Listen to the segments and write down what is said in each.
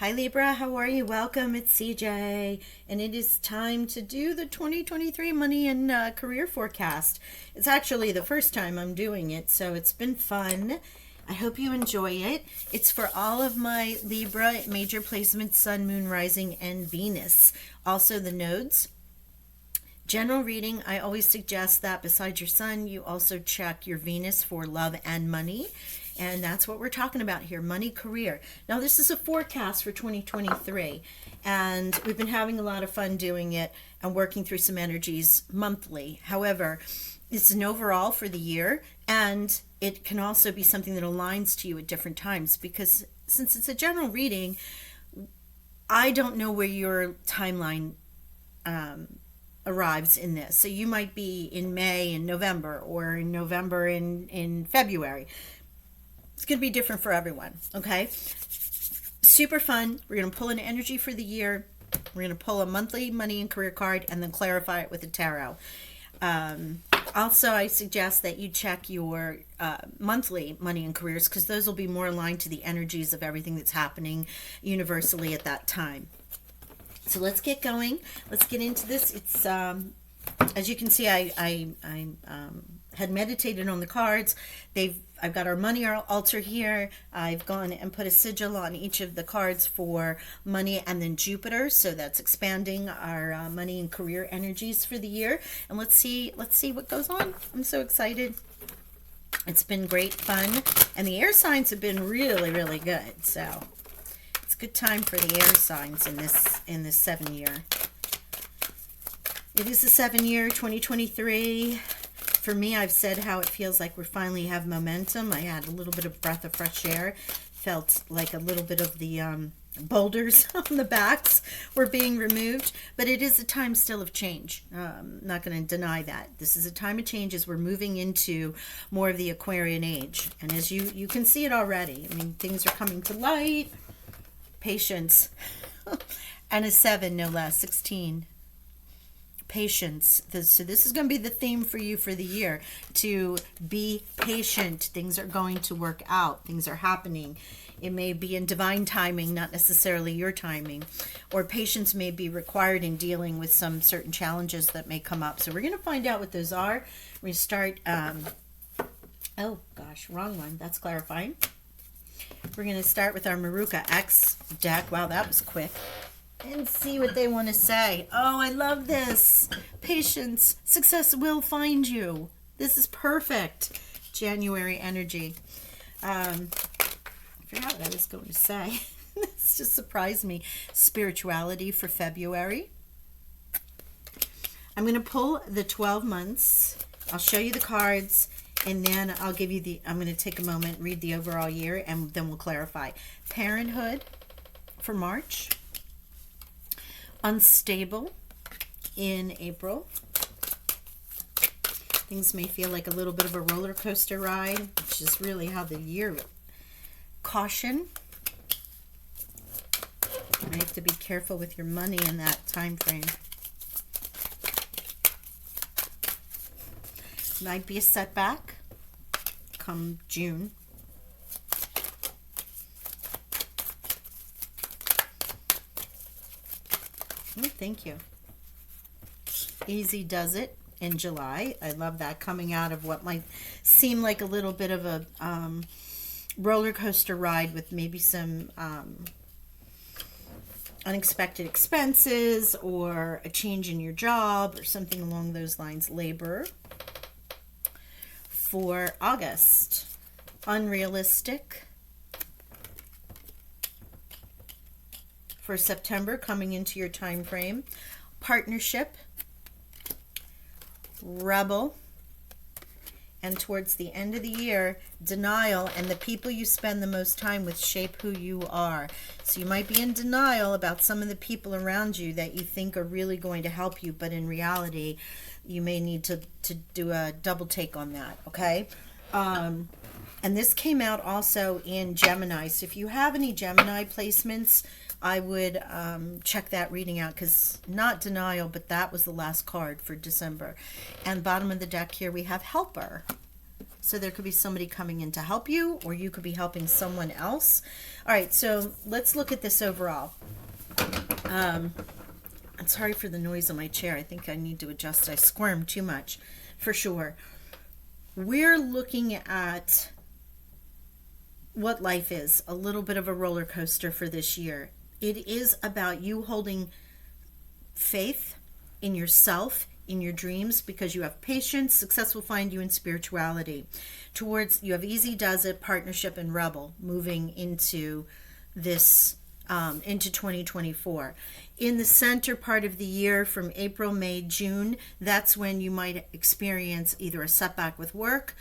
Hi Libra, how are you? Welcome, it's CJ, and it is time to do the 2023 money and career forecast. It's actually the first time I'm doing it, so it's been fun. I hope you enjoy it. It's for all of my Libra major placements, Sun, Moon, Rising, and Venus. Also the nodes. General reading, I always suggest that besides your Sun, you also check your Venus for love and money. And that's what we're talking about here, money, career. Now, this is a forecast for 2023, and we've been having a lot of fun doing it and working through some energies monthly. However, it's an overall for the year, and it can also be something that aligns to you at different times, because since it's a general reading, I don't know where your timeline arrives in this. So you might be in May and November, or in November in February. It's going to be different for everyone, okay? Super fun. We're going to pull an energy for the year. We're going to pull a monthly money and career card and then clarify it with a tarot. Also, I suggest that you check your monthly money and careers, because those will be more aligned to the energies of everything that's happening universally at that time. So let's get going. Let's get into this. It's as you can see, I had meditated on the cards. I've got our money altar here. I've gone and put a sigil on each of the cards for money and then Jupiter. So that's expanding our money and career energies for the year. And let's see what goes on. I'm so excited. It's been great fun. And the air signs have been really, really good. So it's a good time for the air signs in this 7 year. It is a 7 year, 2023. For me, I've said how it feels like we finally have momentum. I had a little bit of breath of fresh air. Felt like a little bit of the boulders on the backs were being removed. But it is a time still of change. Not going to deny that. This is a time of change as we're moving into more of the Aquarian age. And as you can see it already. I mean, things are coming to light. Patience. And a 7, no less, 16. Patience. So this is going to be the theme for you for the year, to be patient. Things are going to work out. Things are happening. It may be in divine timing, not necessarily your timing, or patience may be required in dealing with some certain challenges that may come up. So we're going to find out what those are. We're going to start, oh gosh, wrong one. That's clarifying. We're going to start with our Maruka X deck. Wow, that was quick. And see what they want to say. Oh, I love this. Patience. Success will find you. This is perfect. January energy. I forgot what I was going to say. This just surprised me. Spirituality for February. I'm going to pull the 12 months. I'll show you the cards. And then I'll give you I'm going to take a moment, read the overall year, and then we'll clarify. Parenthood for March. Unstable in April. Things may feel like a little bit of a roller coaster ride, which is really how the year. Caution. You have to be careful with your money in that time frame. Might be a setback come June. Oh, thank you. Easy does it in July. I love that, coming out of what might seem like a little bit of a roller coaster ride with maybe some unexpected expenses or a change in your job or something along those lines. Labor for August. Unrealistic. For September, coming into your time frame. Partnership. Rebel. And towards the end of the year, denial, and the people you spend the most time with shape who you are. So you might be in denial about some of the people around you that you think are really going to help you, but in reality, you may need to do a double take on that, okay? And this came out also in Gemini. So if you have any Gemini placements, I would check that reading out, because not denial, but that was the last card for December. And bottom of the deck here we have helper. So there could be somebody coming in to help you, or you could be helping someone else. All right, so let's look at this overall. I'm sorry for the noise on my chair. I think I need to adjust. I squirm too much, for sure. We're looking at what life is, a little bit of a roller coaster for this year. It is about you holding faith in yourself, in your dreams, because you have patience. Success will find you in spirituality. You have easy does it, partnership, and rebel moving into this into 2024. In the center part of the year, from April, May, June, that's when you might experience either a setback with work,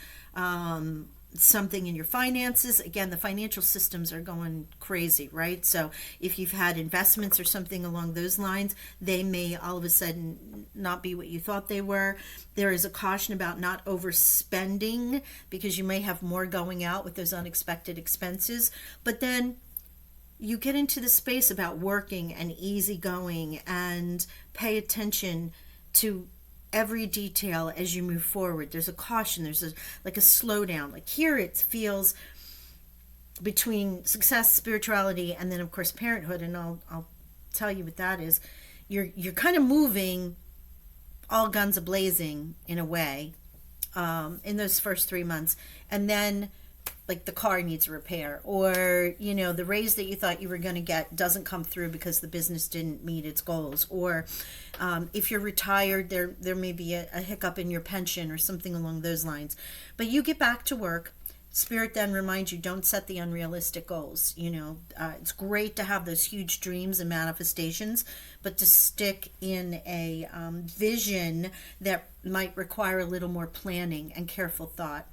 something in your finances. Again, the financial systems are going crazy, right? So if you've had investments or something along those lines, they may all of a sudden not be what you thought they were. There is a caution about not overspending, because you may have more going out with those unexpected expenses. But then you get into the space about working and easygoing, and pay attention to every detail as you move forward. There's a caution, there's a slowdown. Like here it feels between success, spirituality, and then of course parenthood, and I'll tell you what that is. You're kind of moving all guns a-blazing in a way in those first 3 months, and then like the car needs a repair, or the raise that you thought you were going to get doesn't come through because the business didn't meet its goals, or if you're retired, there may be a hiccup in your pension or something along those lines. But you get back to work. Spirit then reminds you, don't set the unrealistic goals. It's great to have those huge dreams and manifestations, but to stick in a vision that might require a little more planning and careful thought.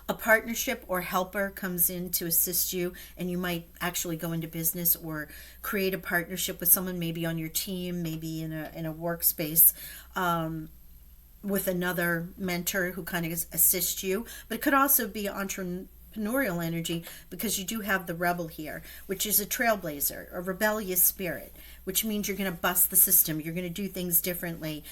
A partnership or helper comes in to assist you, and you might actually go into business or create a partnership with someone, maybe on your team, maybe in a workspace, with another mentor who kind of assists you. But it could also be entrepreneurial energy, because you do have the rebel here, which is a trailblazer, a rebellious spirit, which means you're going to bust the system. You're going to do things differently.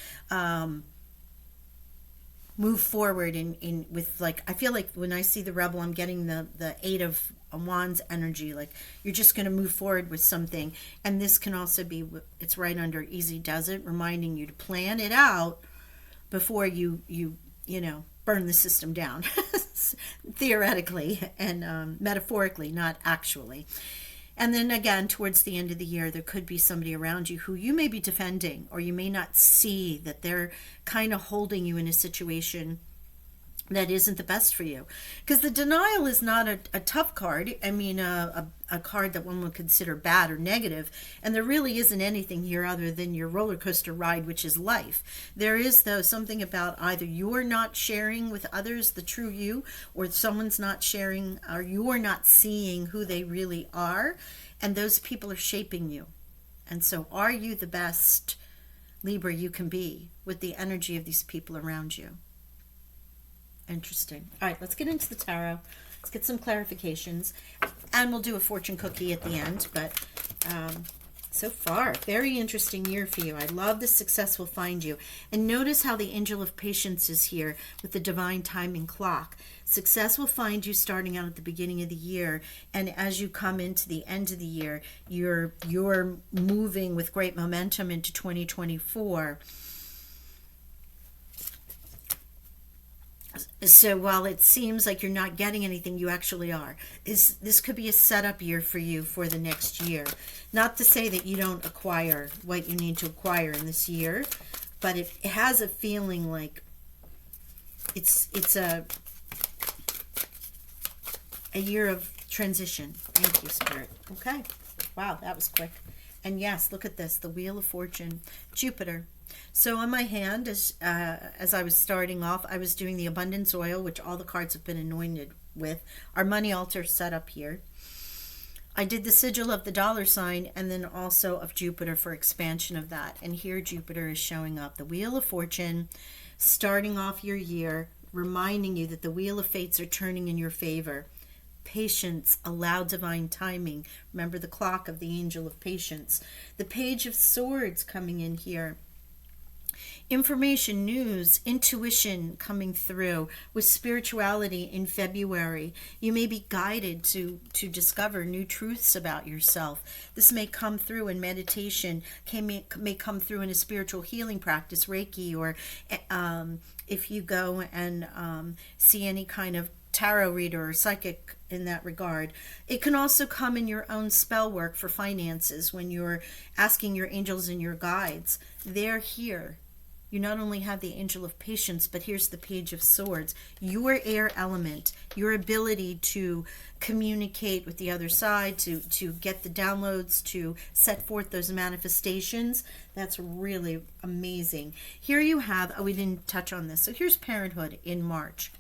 Move forward in with, like, I feel like when I see the rebel, I'm getting the 8 of Wands energy. Like you're just going to move forward with something. And this can also be, it's right under easy does it, reminding you to plan it out before you burn the system down. Theoretically and metaphorically, not actually. And then again, towards the end of the year, there could be somebody around you who you may be defending, or you may not see that they're kind of holding you in a situation that isn't the best for you. Because the denial is not a tough card. I mean, a card that one would consider bad or negative. And there really isn't anything here other than your roller coaster ride, which is life. There is, though, something about either you're not sharing with others the true you, or someone's not sharing, or you're not seeing who they really are. And those people are shaping you. And so are you the best Libra you can be with the energy of these people around you? Interesting. All right, let's get into the tarot. Let's get some clarifications. And we'll do a fortune cookie at the end. But so far, very interesting year for you. I love the success will find you. And notice how the angel of patience is here with the divine timing clock. Success will find you starting out at the beginning of the year. And as you come into the end of the year, you're moving with great momentum into 2024. So while it seems like you're not getting anything, you actually are. This could be a setup year for you for the next year. Not to say that you don't acquire what you need to acquire in this year, but it has a feeling like it's a year of transition. Thank you, Spirit. Okay. Wow, that was quick. And yes, look at this, the Wheel of Fortune, Jupiter. So on my hand, as I was starting off, I was doing the abundance oil, which all the cards have been anointed with. Our money altar set up here. I did the sigil of the dollar sign, and then also of Jupiter for expansion of that. And here Jupiter is showing up. The Wheel of Fortune, starting off your year, reminding you that the Wheel of Fates are turning in your favor. Patience, allow divine timing. Remember the clock of the angel of patience. The Page of Swords coming in here. Information, news, intuition coming through with spirituality in February. You may be guided to discover new truths about yourself. This may come through in meditation, may come through in a spiritual healing practice, Reiki, or if you go and see any kind of tarot reader or psychic in that regard. It can also come in your own spell work for finances when you're asking your angels and your guides. They're here. You not only have the Angel of Patience, but here's the Page of Swords. Your air element, your ability to communicate with the other side, to get the downloads, to set forth those manifestations, that's really amazing. Here you have, we didn't touch on this, so here's parenthood in March.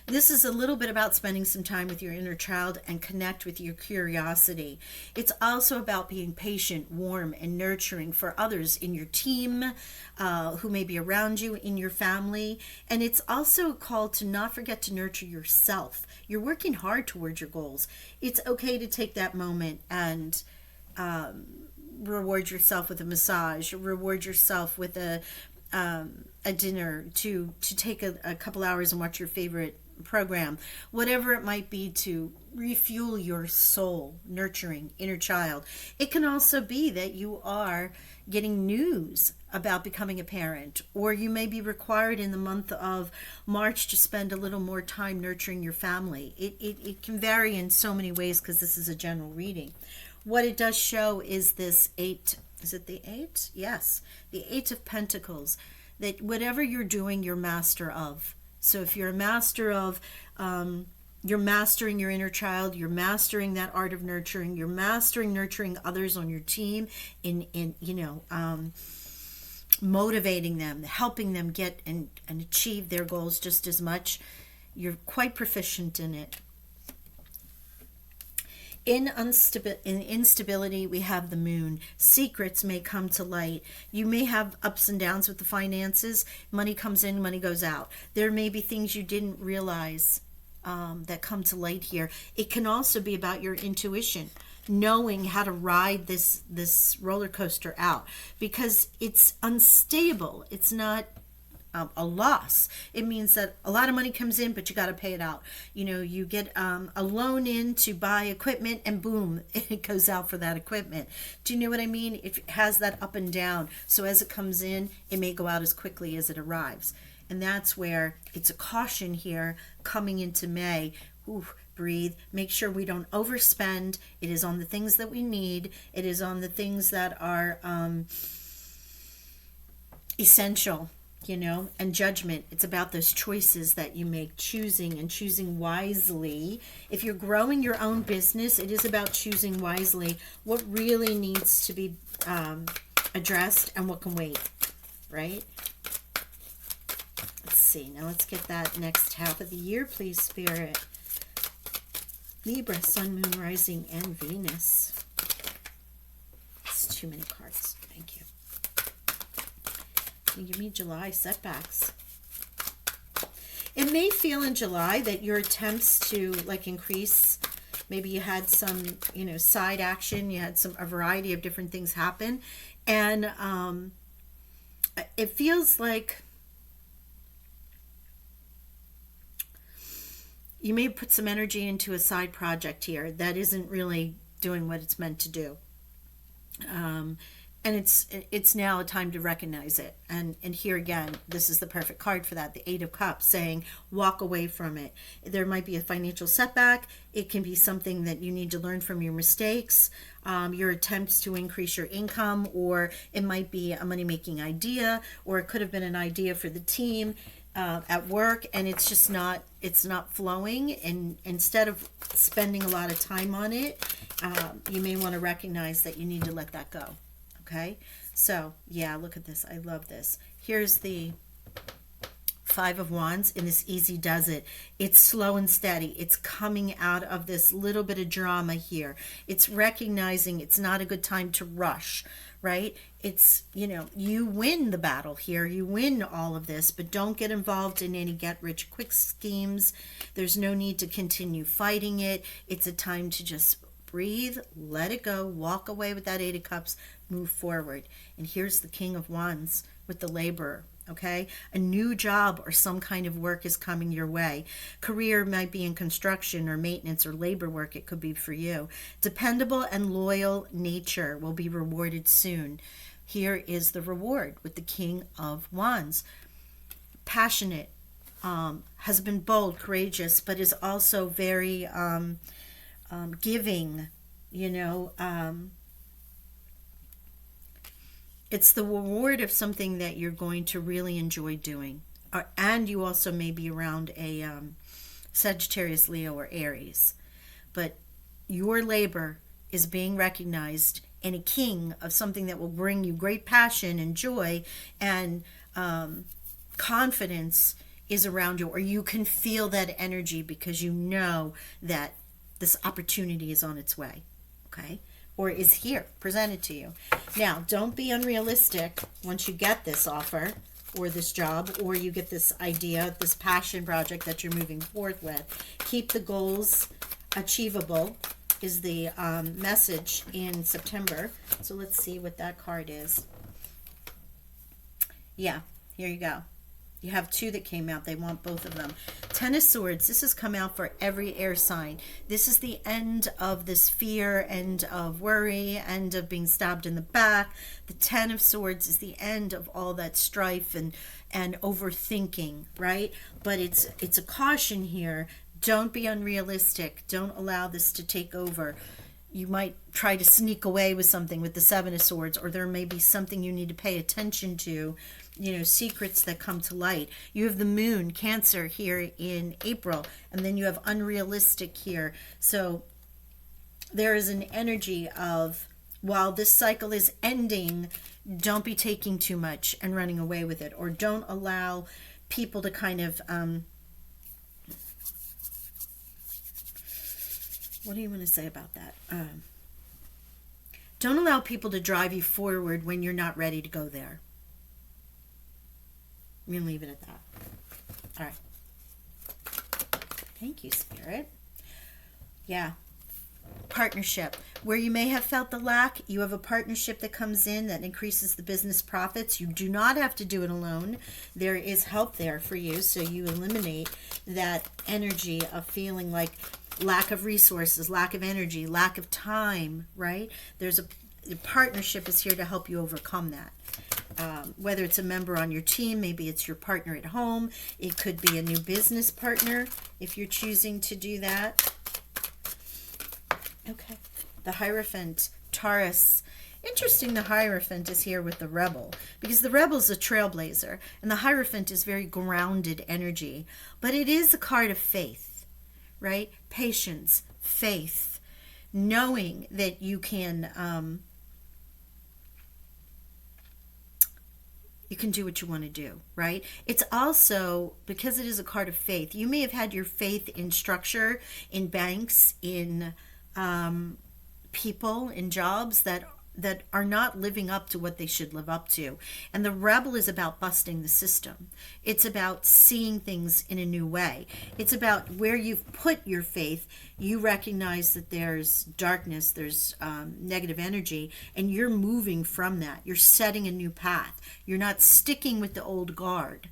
This is a little bit about spending some time with your inner child and connect with your curiosity. It's also about being patient, warm, and nurturing for others in your team, who may be around you, in your family. And it's also a call to not forget to nurture yourself. You're working hard towards your goals. It's okay to take that moment and reward yourself with a massage, reward yourself with a dinner, to take a couple hours and watch your favorite program, whatever it might be, to refuel your soul, nurturing inner child. It can also be that you are getting news about becoming a parent, or you may be required in the month of March to spend a little more time nurturing your family. It can vary in so many ways because this is a general reading. What it does show is this 8, is it the 8? Yes, the 8 of Pentacles, that whatever you're doing, you're master of. So if you're a master of, you're mastering your inner child, you're mastering that art of nurturing, you're mastering nurturing others on your team, motivating them, helping them get and achieve their goals just as much. You're quite proficient in it. In instability, we have the moon. Secrets may come to light. You may have ups and downs with the finances. Money comes in, money goes out. There may be things you didn't realize that come to light here. It can also be about your intuition, knowing how to ride this roller coaster out, because it's unstable. It's not a loss. It means that a lot of money comes in, but you got to pay it out. You get a loan in to buy equipment, and boom, it goes out for that equipment. Do you know what I mean? It has that up and down. So as it comes in, it may go out as quickly as it arrives. And that's where it's a caution here coming into May. Ooh, breathe. Make sure we don't overspend. It is on the things that we need. It is on the things that are essential. And judgment. It's about those choices that you make, choosing wisely. If you're growing your own business, it is about choosing wisely what really needs to be addressed and what can wait, right? Let's see. Now let's get that next half of the year, please, Spirit. Libra, Sun, Moon, Rising, and Venus. It's too many cards. Thank you. Give me July setbacks. It may feel in July that your attempts to increase, maybe you had some side action, you had a variety of different things happen, and it feels like you may put some energy into a side project here that isn't really doing what it's meant to do. And it's now a time to recognize it. And here again, this is the perfect card for that, the 8 of Cups, saying walk away from it. There might be a financial setback. It can be something that you need to learn from your mistakes, your attempts to increase your income, or it might be a money-making idea, or it could have been an idea for the team at work, and it's just not flowing. And instead of spending a lot of time on it, you may want to recognize that you need to let that go. Okay, so yeah, look at this. I love this. Here's the 5 of Wands, and this easy does it. It's slow and steady. It's coming out of this little bit of drama here. It's recognizing it's not a good time to rush, right? It's, you win the battle here. You win all of this, but don't get involved in any get-rich-quick schemes. There's no need to continue fighting it. It's a time to just breathe, let it go, walk away with that Eight of Cups, move forward. And here's the King of Wands with the Laborer. Okay, a new job or some kind of work is coming your way. Career might be in construction or maintenance or labor work. It could be for you. Dependable and loyal nature will be rewarded soon. Here is the reward with the King of Wands. Passionate, has been bold, courageous, but is also very giving, you know. It's the reward of something that you're going to really enjoy doing. And you also may be around a Sagittarius, Leo, or Aries. But your labor is being recognized, and a king of something that will bring you great passion and joy and confidence is around you, or you can feel that energy because you know that this opportunity is on its way. Okay? Or is here, presented to you. Now, don't be unrealistic once you get this offer or this job, or you get this idea, this passion project that you're moving forth with. Keep the goals achievable is the message in September. So let's see what that card is. Yeah, here you go. You have two that came out. They want both of them. Ten of Swords. This has come out for every air sign. This is the end of this fear, end of worry, end of being stabbed in the back. The Ten of Swords is the end of all that strife and overthinking, right? But it's a caution here. Don't be unrealistic. Don't allow this to take over. You might try to sneak away with something with the Seven of Swords, or there may be something you need to pay attention to, you know, secrets that come to light. You have the Moon, Cancer, here in April, and then you have unrealistic here. So there is an energy of, while this cycle is ending, don't be taking too much and running away with it, or don't allow people to kind of what do you want to say about that? Don't allow people to drive you forward when you're not ready to go there. I'm going to leave it at that. All right. Thank you, Spirit. Yeah. Partnership. Where you may have felt the lack, you have a partnership that comes in that increases the business profits. You do not have to do it alone. There is help there for you, so you eliminate that energy of feeling like lack of resources, lack of energy, lack of time, right? There's a partnership is here to help you overcome that. Whether it's a member on your team, maybe it's your partner at home. It could be a new business partner if you're choosing to do that. Okay. The Hierophant, Taurus. Interesting, the Hierophant is here with the Rebel, because the Rebel is a trailblazer, and the Hierophant is very grounded energy. But it is a card of faith, right? Patience, faith, knowing that you can do what you want to do, right? It's also, because it is a card of faith, you may have had your faith in structure, in banks, in people, in jobs that are not living up to what they should live up to. And the Rebel is about busting the system. It's about seeing things in a new way. It's about where you've put your faith, you recognize that there's darkness, there's negative energy, and you're moving from that. You're setting a new path. You're not sticking with the old guard.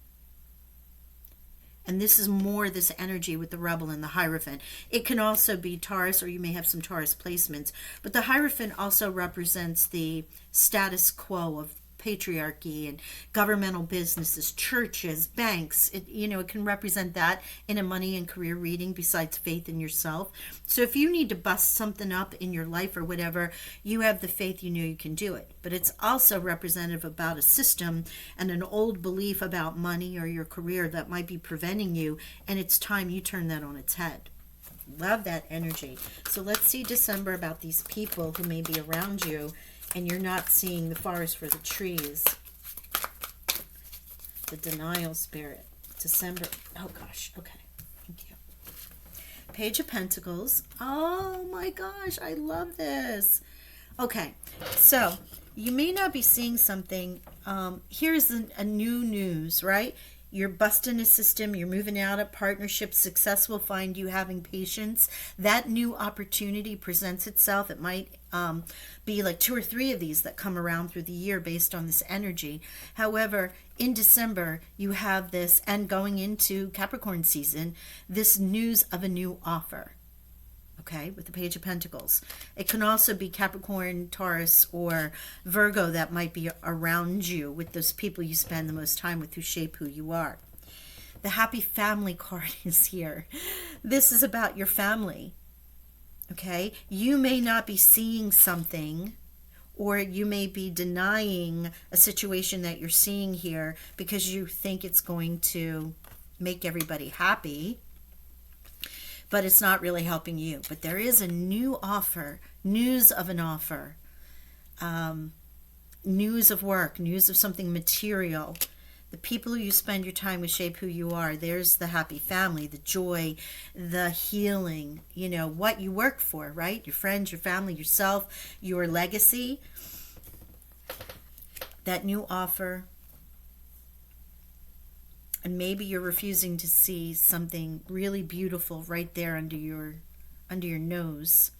And this is more this energy with the Rebel and the Hierophant. It can also be Taurus, or you may have some Taurus placements. But the Hierophant also represents the status quo of patriarchy and governmental businesses, churches, banks. It can represent that in a money and career reading besides faith in yourself. So if you need to bust something up in your life or whatever, you have the faith, you know you can do it. But it's also representative about a system and an old belief about money or your career that might be preventing you, and it's time you turn that on its head. Love that energy. So let's see December about these people who may be around you and you're not seeing the forest for the trees. The Denial Spirit. December. Oh gosh. Okay. Thank you. Page of Pentacles. Oh my gosh. I love this. Okay. So you may not be seeing something. Here's a new news, right? You're busting a system, you're moving out of partnership, success will find you having patience. That new opportunity presents itself. It might be like 2 or 3 of these that come around through the year based on this energy. However, in December, you have this, and going into Capricorn season, this news of a new offer. Okay, with the Page of Pentacles. It can also be Capricorn, Taurus, or Virgo that might be around you, with those people you spend the most time with who shape who you are. The Happy Family card is here. This is about your family. Okay, you may not be seeing something, or you may be denying a situation that you're seeing here because you think it's going to make everybody happy, but it's not really helping you. But there is a new offer, news of an offer, news of work, news of something material. The people who you spend your time with shape who you are. There's the happy family, the joy, the healing, you know, what you work for, right? Your friends, your family, yourself, your legacy. That new offer. And maybe you're refusing to see something really beautiful right there under your nose.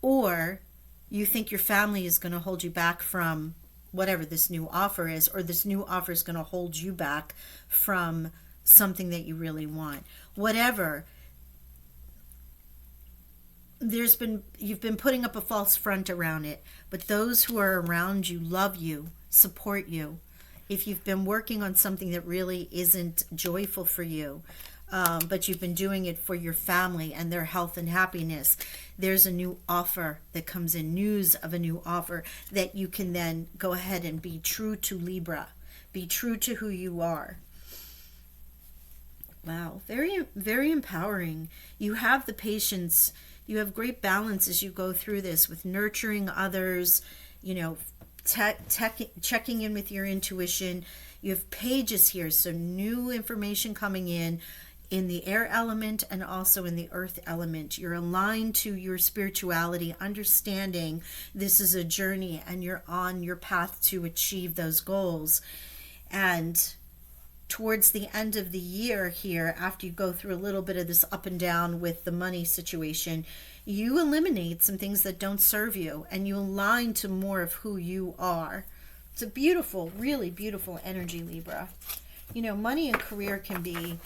Or you think your family is going to hold you back from whatever this new offer is, or this new offer is going to hold you back from something that you really want. Whatever. You've been putting up a false front around it, but those who are around you love you, support you. If you've been working on something that really isn't joyful for you, but you've been doing it for your family and their health and happiness, there's a new offer that comes in, news of a new offer that you can then go ahead and be true to Libra. Be true to who you are. Wow, very, very empowering. You have the patience. You have great balance as you go through this with nurturing others, you know, checking in with your intuition. You have pages here, so new information coming in the air element and also in the earth element. You're aligned to your spirituality, understanding this is a journey and you're on your path to achieve those goals. And towards the end of the year here, after you go through a little bit of this up and down with the money situation, you eliminate some things that don't serve you and you align to more of who you are. It's a beautiful, really beautiful energy, Libra. You know, money and career can be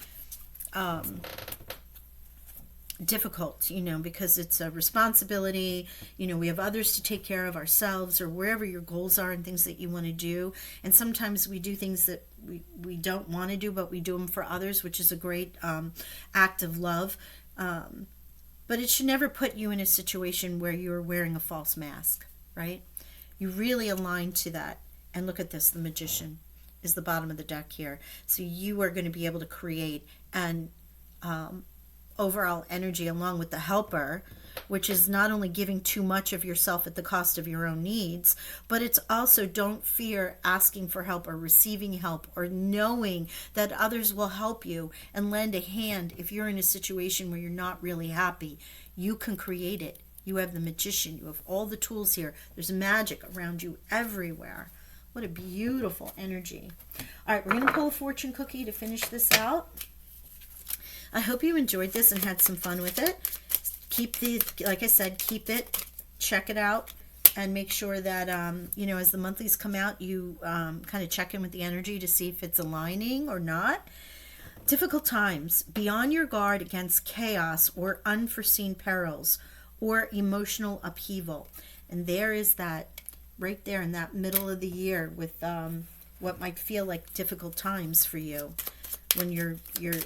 difficult, you know, because it's a responsibility. You know, we have others to take care of, ourselves, or wherever your goals are and things that you want to do. And sometimes we do things that we don't want to do, but we do them for others, which is a great act of love. But it should never put you in a situation where you're wearing a false mask, right? You really align to that. And look at this, the Magician is the bottom of the deck here. So you are going to be able to create an overall energy along with the Helper, which is not only giving too much of yourself at the cost of your own needs, but it's also don't fear asking for help or receiving help or knowing that others will help you and lend a hand. If you're in a situation where you're not really happy, you can create it. You have the Magician. You have all the tools here. There's magic around you everywhere. What a beautiful energy. All right, we're going to pull a fortune cookie to finish this out. I hope you enjoyed this and had some fun with it. Keep like I said, keep it, check it out, and make sure that, you know, as the monthlies come out, you kind of check in with the energy to see if it's aligning or not. Difficult times. Be on your guard against chaos or unforeseen perils or emotional upheaval. And there is that right there in that middle of the year with what might feel like difficult times for you. When you're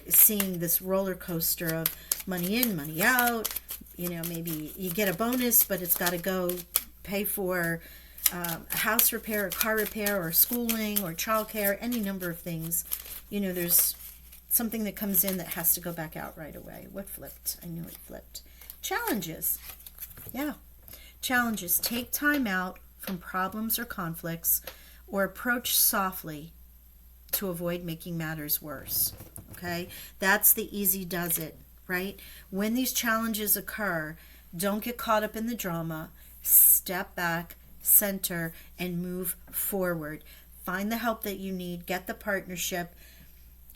seeing this roller coaster of money in, money out, you know, maybe you get a bonus, but it's got to go pay for a house repair, or car repair, or schooling, or childcare, any number of things. You know, there's something that comes in that has to go back out right away. What flipped? I knew it flipped. Challenges. Yeah. Challenges. Take time out from problems or conflicts, or approach softly to avoid making matters worse. Okay? That's the easy does it, right? When these challenges occur, don't get caught up in the drama. Step back, center, and move forward. Find the help that you need. Get the partnership.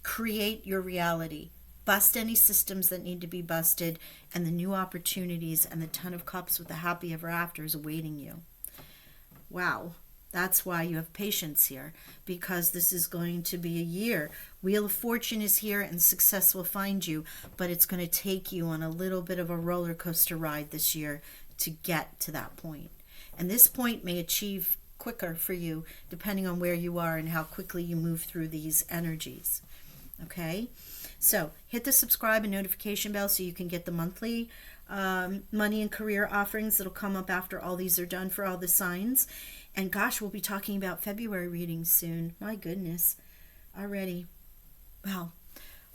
Create your reality. Bust any systems that need to be busted, and the new opportunities and the Ton of Cups with the happy ever after is awaiting you. Wow. That's why you have patience here, because this is going to be a year. Wheel of Fortune is here and success will find you, but it's going to take you on a little bit of a roller coaster ride this year to get to that point. And this point may achieve quicker for you depending on where you are and how quickly you move through these energies. Okay? So hit the subscribe and notification bell so you can get the monthly money and career offerings that'll come up after all these are done for all the signs. And gosh, we'll be talking about February readings soon. My goodness, already. Well,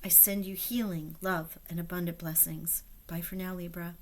I send you healing, love, and abundant blessings. Bye for now, Libra.